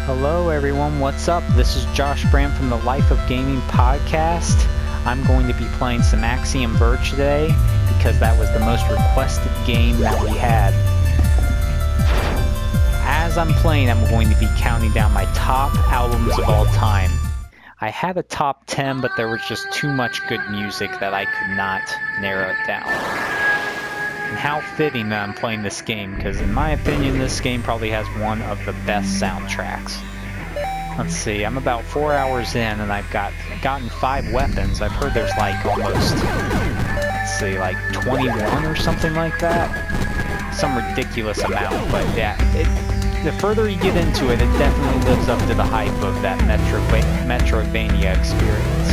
Hello everyone, what's up? This is Josh Brand from the Life of Gaming podcast. I'm going to be playing some Axiom Verge today because that was the most requested game that we had. As I'm playing, I'm going to be counting down my top albums of all time. I had a top 10, but there was just too much good music that I could not narrow it down. And how fitting that I'm playing this game, because in my opinion, this game probably has one of the best soundtracks. Let's see, I'm about 4 hours in, and I've gotten 5 weapons. I've heard there's like almost, let's see, like 21 or something like that. Some ridiculous amount, but yeah, the further you get into it, it definitely lives up to the hype of that Metroidvania experience.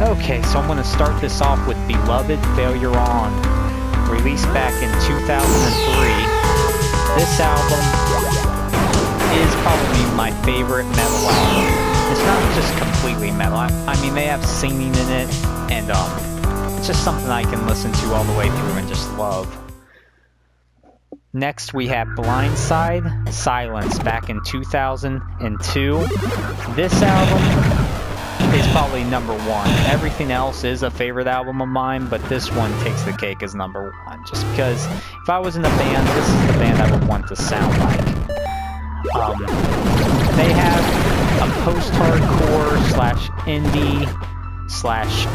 Okay, so I'm going to start this off with Beloved Failure On. Released back in 2003. This album is probably my favorite metal album. It's not just completely metal. I mean, they have singing in it, and it's just something I can listen to all the way through and just love. Next, we have Blindside, Silence, back in 2002. This album is probably number 1. Everything else is a favorite album of mine, but this one takes the cake as number 1. Just because if I was in a band, this is the band I would want to sound like. They have a post-hardcore / indie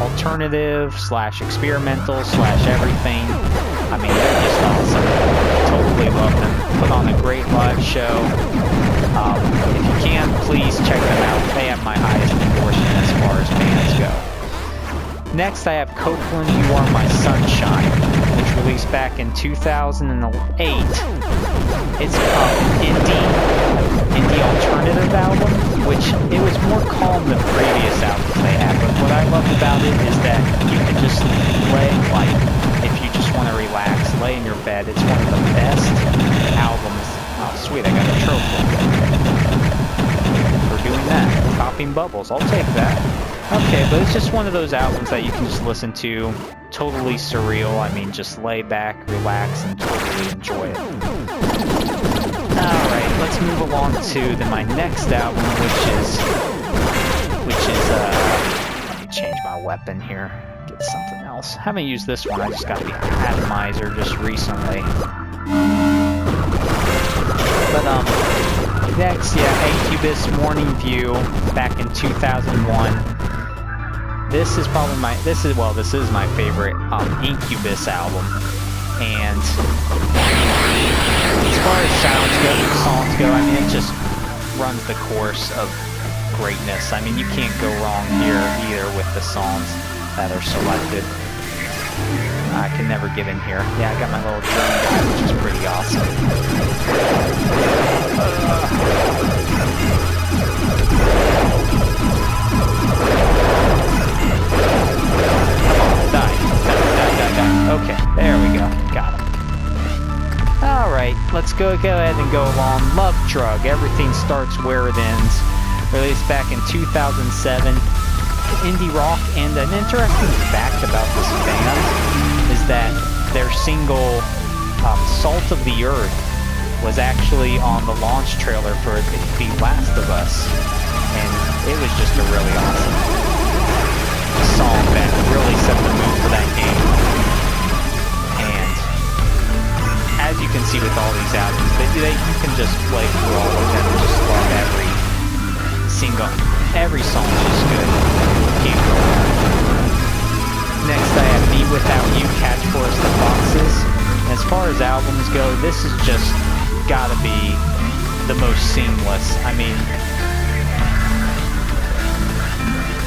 / alternative / experimental / everything. I mean, they're just awesome. Totally love them. Put on a great live show. If you can, please check them out. They have my highest endorsement as far as bands go. Next, I have Copeland, You Are My Sunshine, which released back in 2008. It's an indie alternative album, which it was more calm than previous albums they had. But what I loved about it is that you can just lay, like, if you just want to relax, lay in your bed. It's one of the best albums. Oh, sweet, I got a trophy for doing that. Popping bubbles, I'll take that. Okay, but it's just one of those albums that you can just listen to. Totally surreal. I mean, just lay back, relax, and totally enjoy it. Alright, let's move along to my next album, which is, let me change my weapon here. Get something else. Haven't used this one, I just got the Atomizer just recently. But, next, yeah, Incubus Morning View, back in 2001. This is probably this is my favorite Incubus album. And as far as songs go, I mean, it just runs the course of greatness. I mean, you can't go wrong here either with the songs that are selected. I can never get in here. Yeah, I got my little drum guy, which is pretty awesome. Die. Okay, there we go. Got him. Alright, let's go ahead and go along. Love Drug, Everything Starts Where It Ends. Released back in 2007. Indie rock, and an interesting fact about this band is that their single Salt of the Earth was actually on the launch trailer for The Last of Us, and it was just a really awesome song that really set the mood for that game. And as you can see with all these albums, you can just play through all of them and just love every song is just good. Can't go wrong. Next, I have Me Without You, Catch Forest of Foxes. As far as albums go, this is just gotta be the most seamless. I mean,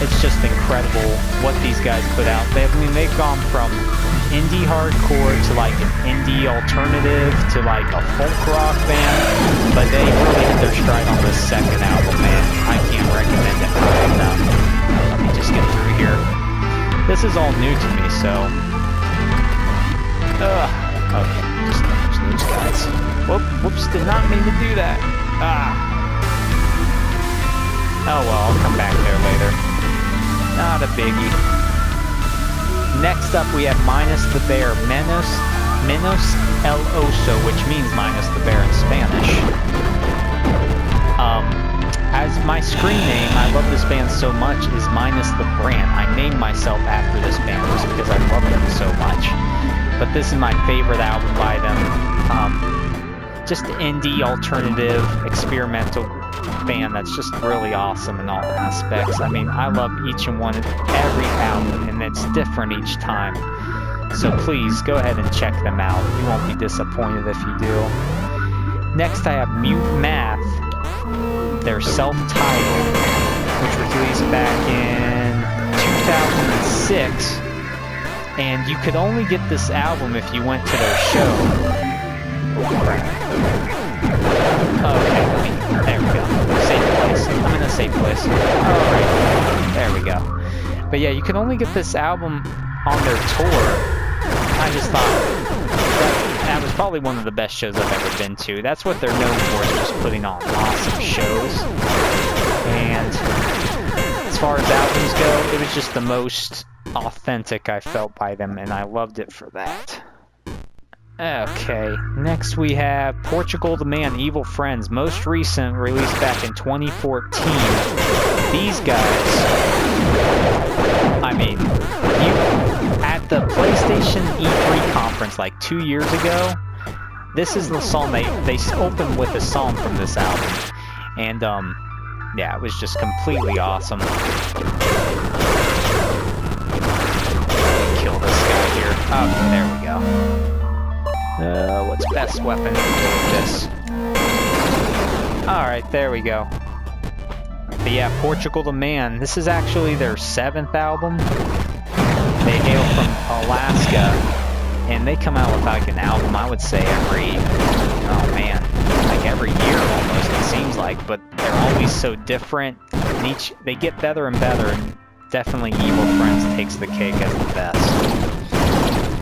it's just incredible what these guys put out. They've gone from indie hardcore to like an indie alternative to like a folk rock band, but they really hit their stride on this second album, man. I can't recommend it highly enough. Let me just get through here. This is all new to me, so okay, just manage those guys. Whoops, did not mean to do that. Oh well, I'll come back there later. Not a biggie. Next up, we have Minus the Bear, Menos el Oso, which means minus the bear in Spanish. my screen name, I love this band so much, is minus the brand. I named myself after this band just because I love them so much. But this is my favorite album by them. Just indie, alternative, experimental band that's just really awesome in all aspects. I mean, I love each and one of every album, and it's different each time. So please, go ahead and check them out. You won't be disappointed if you do. Next, I have Mute Math. Their self-titled, which was released back in 2006. And you could only get this album if you went to their show. Okay, there we go. Safe place. I'm in a safe place. Alright, there we go. But yeah, you can only get this album on their tour. I just thought that was probably one of the best shows I've ever been to. That's what they're known for, is just putting on awesome shows. And as far as albums go, it was just the most authentic I felt by them, and I loved it for that. Okay, next we have Portugal the Man, Evil Friends, most recent, released back in 2014. These guys, I mean, at the PlayStation E3 conference like 2 years ago, this is the song they opened with a song from this album, and yeah, it was just completely awesome. Kill this guy here. Oh, there we go. What's best weapon? This. Alright, there we go. But yeah, Portugal the Man. This is actually their 7th album. They hail from Alaska, and they come out with like an album, I would say, every year almost, it seems like, but they're always so different. And they get better and better, and definitely Evil Friends takes the cake as the best.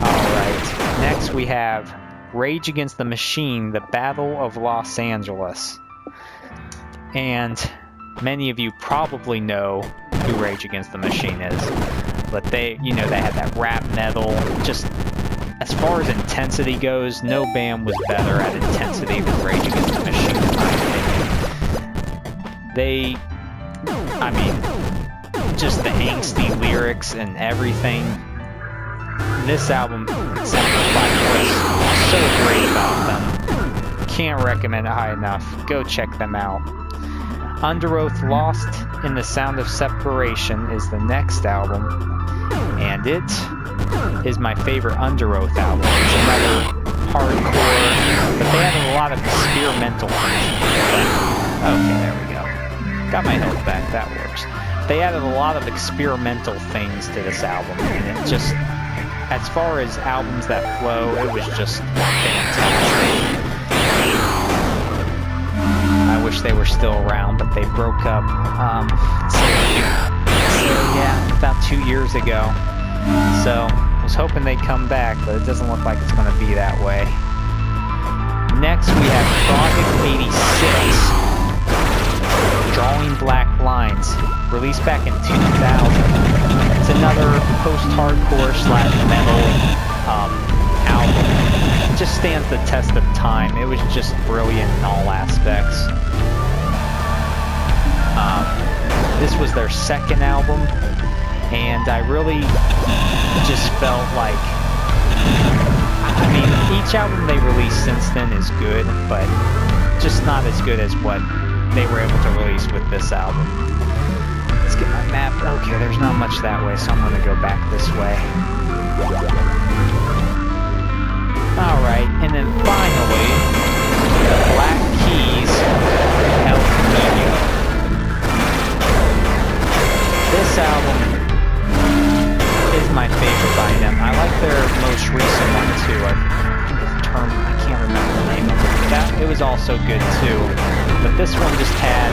Alright, next we have Rage Against the Machine, The Battle of Los Angeles. And many of you probably know who Rage Against the Machine is. But they had that rap metal. Just as far as intensity goes, no band was better at intensity than Rage Against the Machine, in my opinion. Just the angsty lyrics and everything. This album sounds like was so great about them. Can't recommend it high enough. Go check them out. Under Oath Lost in the Sound of Separation is the next album, and it is my favorite Under Oath album. It's another hardcore, but they had a lot of experimental things. Okay, there we go. Got my head back, that works. They added a lot of experimental things to this album, and it just, as far as albums that flow, it was just fantastic. I wish they were still around, but they broke up, so yeah, about 2 years ago. So, I was hoping they'd come back, but it doesn't look like it's going to be that way. Next, we have Project 86, Drawing Black Lines, released back in 2000. It's another post-hardcore / metal album. It just stands the test of time. It was just brilliant in all aspects. This was their 2nd album, and I really just felt like, each album they released since then is good, but just not as good as what they were able to release with this album. Let's get my map. Okay, there's not much that way, so I'm going to go back this way. Alright, and then finally, the Black Keys, El Camino. This album is my favorite by them. I like their most recent one too. I can't remember the name of it. It was also good too. But this one just had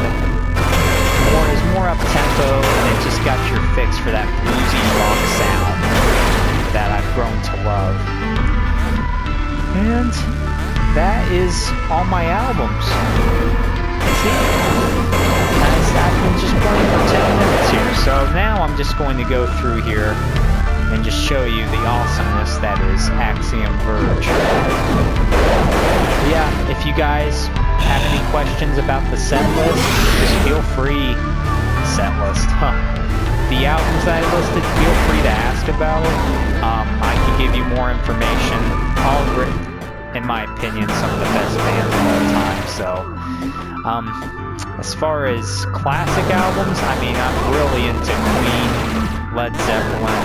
more up tempo, and it just got your fix for that bluesy rock sound that I've grown to love. And that is all my albums. See? I've been just playing for 10 minutes here, so now I'm just going to go through here and just show you the awesomeness that is Axiom Verge. Yeah, if you guys have any questions about the set list, just feel free. Set list, huh? The albums that I listed, feel free to ask about it. I can give you more information. All in my opinion, some of the best bands of all time. So, as far as classic albums, I mean, I'm really into Queen, Led Zeppelin,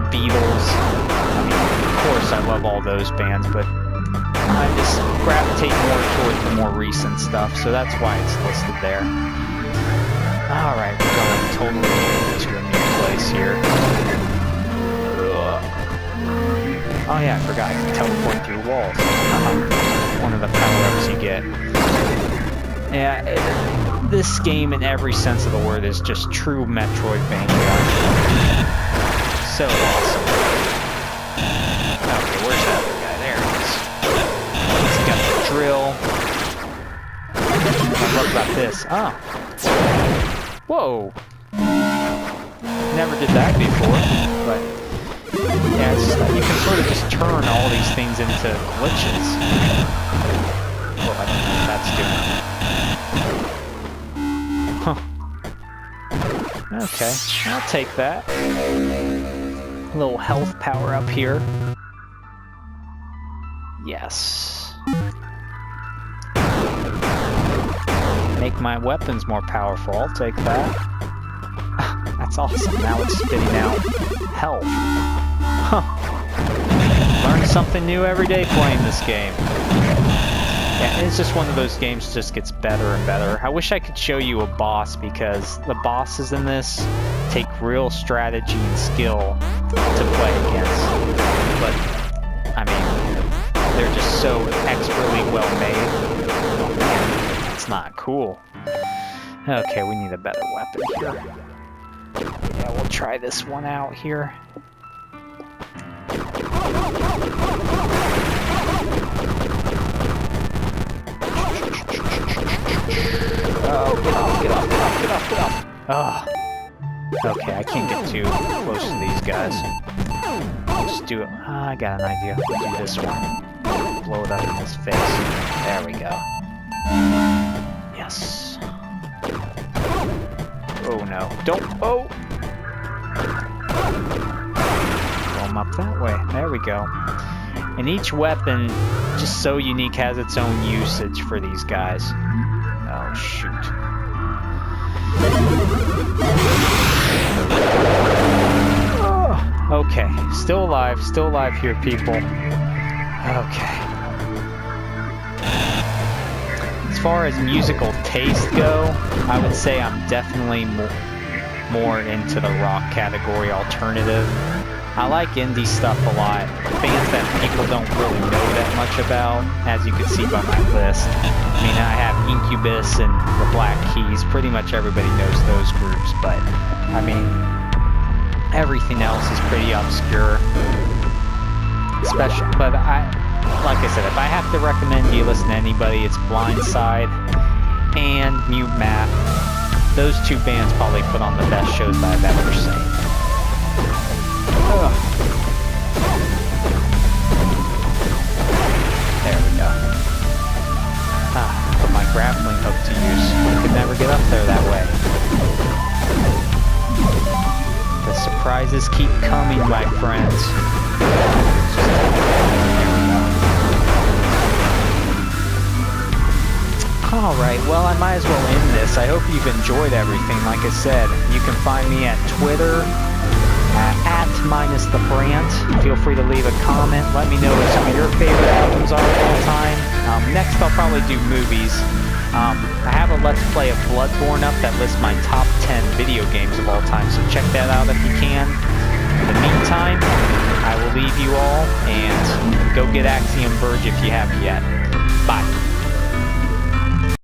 Beatles. I mean, of course, I love all those bands, but I just gravitate more toward the more recent stuff, so that's why it's listed there. Alright, we're going totally to a new place here. Oh yeah, I forgot, I can teleport through walls. One of the power-ups you get. Yeah, this game in every sense of the word is just true Metroidvania. So awesome. Okay, where's that other guy? There he is. He's got the drill. What about this? Oh. Whoa. Never did that before, but yeah, you can sort of just turn all these things into glitches. Oh, I don't know what that's doing. Huh. Okay, I'll take that. A little health power up here. Yes. Make my weapons more powerful. I'll take that. That's awesome. Now it's spitting out health. Huh. Learn something new every day playing this game. Yeah, it's just one of those games that just gets better and better. I wish I could show you a boss, because the bosses in this take real strategy and skill to play against. But, I mean, they're just so expertly well made. Oh man, that's not cool. Okay, we need a better weapon here. Yeah, we'll try this one out here. Oh, get off, get off, get off, get off, get off. Oh. Okay, I can't get too close to these guys. I'll just do it. I got an idea. We'll do this one. Blow it up in his face. There we go. Yes. Oh no. Don't. Oh! Throw him up that way. There we go. And each weapon, just so unique, has its own usage for these guys. Oh, shoot. Oh, okay. Still alive here, people. Okay. As far as musical taste go, I would say I'm definitely more into the rock category, alternative. I like indie stuff a lot, bands that people don't really know that much about, as you can see by my list. I mean, I have Incubus and the Black Keys, pretty much everybody knows those groups, but, I mean, everything else is pretty obscure. But like I said, if I have to recommend you listen to anybody, it's Blindside and Mute Math. Those two bands probably put on the best shows that I've ever seen. Ugh. There we go. Put my grappling hook to use. I could never get up there that way. The surprises keep coming, my friends. Alright, well, I might as well end this. I hope you've enjoyed everything. Like I said, you can find me at Twitter, @-the-brant. Feel free to leave a comment. Let me know what some of your favorite albums are of all time. Next, I'll probably do movies. I have a Let's Play of Bloodborne up that lists my top 10 video games of all time, so check that out if you can. In the meantime, I will leave you all, and go get Axiom Verge if you haven't yet. Bye.